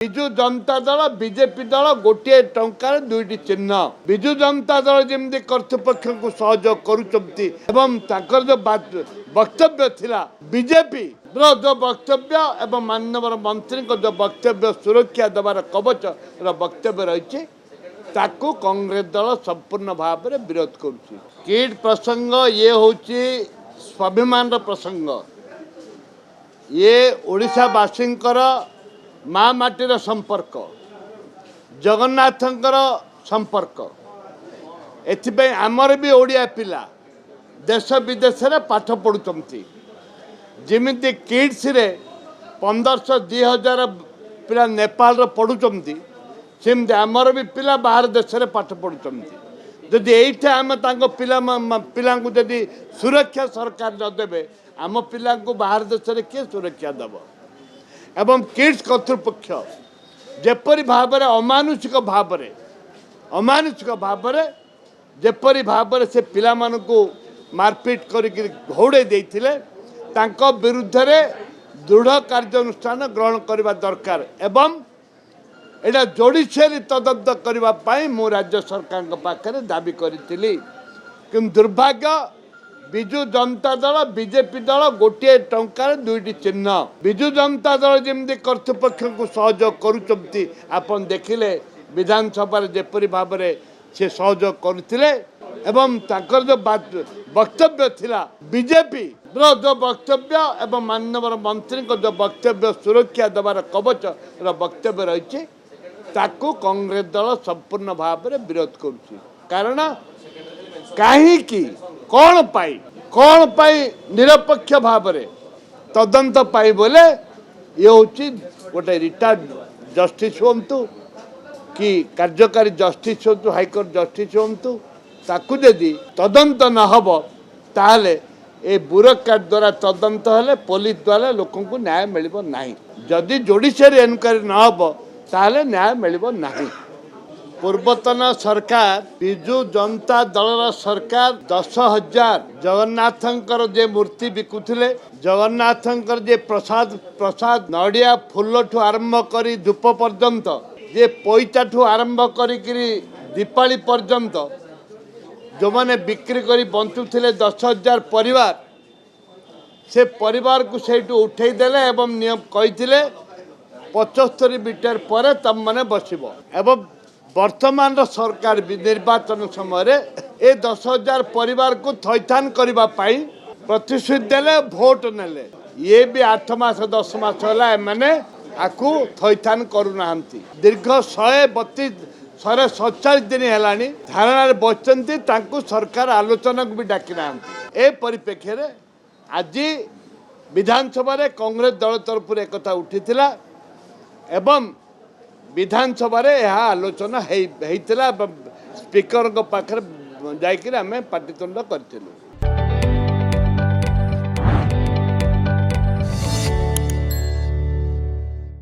Biju Janata Dal BJP दल गोटे टंकार दुईटी चिन्ह विजु जनता दल जमी कर्तृपक्ष को सहयोग करुँच जो वक्तव्य थिला बीजेपी जो वक्तव्य एवं माननीय मंत्री जो वक्तव्य सुरक्षा देवार कवच वक्तव्य रही ताकू कांग्रेस दल संपूर्ण भाव में विरोध करुच्ची। किट प्रसंग ये हूँ स्वाभिमान प्रसंग ये ओडिशावासींकर माँ माटीर संपर्क जगन्नाथंकर संपर्क एथिपाई आमर भी ओडिया पिला देश विदेश रे पाठ पढ़ुचंती जिमिति किड्स रे 1500-2000 पिला नेपाल रो पढ़ुचंती सेमती आमर भी पिला बाहर देश रे पाठ पढ़ुचंती जदि एइठा आम तांको पिला को जदि सुरक्षा सरकार न देबे आम पिला को बाहर देश रे के सुरक्षा देबो एवं किड्स कर्तृपक्ष जेपरी भाव में अमानुषिक भाव में जेपरी भाव में से पिला मानकु मारपीट करके घौड़े देइथिले तांको विरुद्ध रे दृढ़ कार्यानुष्ठान ग्रहण करने दरकार एवं एटा जोड़ीसेरी तदंत करने मु राज्य सरकार पाखे दाबी करी कि दुर्भाग्य विजु जनता दल बीजेपी दल गोटे टंकार दुईटी चिन्ह विजु जनता दल जमी कर्तृपक्ष को सहयोग करुँच आपन देखिले विधानसभा जेपरी भाव में से सहयोग करते एवं ताकर जो वक्तव्य थिला बीजेपी जो वक्तव्य एवं माननीय मंत्री जो वक्तव्य सुरक्षा देवार कवच वक्तव्य रही ताकू कांग्रेस दल संपूर्ण भाव में विरोध करुच्ची। कारण कहीं कौन पाई निरपेक्ष भाव में तदंत पाई बोले ये हूँ गोटे रिटायर्ड जस्टिस हूँ कि कार्यकारी जस्टिस हूँ हाईकोर्ट जस्टिस हूँ ताकू यदि तदंत न हो ताहले ए ब्यूरोक्रेट द्वारा तदंत हेले पुलिस द्वारा लोक न्याय मिल ना जदि जोड़ीसेरी एनक्वारी न हो ताहले न्याय मिल ना। पूर्वतन सरकार विजु जनता दल सरकार 10,000 जगन्नाथंकर जे मूर्ति बिकुथिले जगन्नाथंकर जे प्रसाद नड़िया फूल ठू आरंभ करी धूप पर्यंत जे पैसा ठू आरंभ करी दीपावली पर्यंत जो माने बिक्री करी बंचुथिले 10,000 परिवार से परिवार को सेठू उठेई देले एवं नियम कहिथिले 75 मीटर पर तम माने बसिबो एवं वर्तमान सरकार निर्वाचन समय ए 10,000 परिवार को थैथान करने प्रतिश्रुति देले भोट नेले ये भी 8 मास 10 मास है मैंने आपको थैथान करूना दीर्घ 147 दिन है धारणा बचती सरकार आलोचना को भी डाकी ना ए परिप्रेक्षी में आज विधानसभा कांग्रेस दल तरफ एक उठी एवं विधानसभा यह आलोचना होता स्पीकर पाखे जाकर आम पाटितुंड करूँ।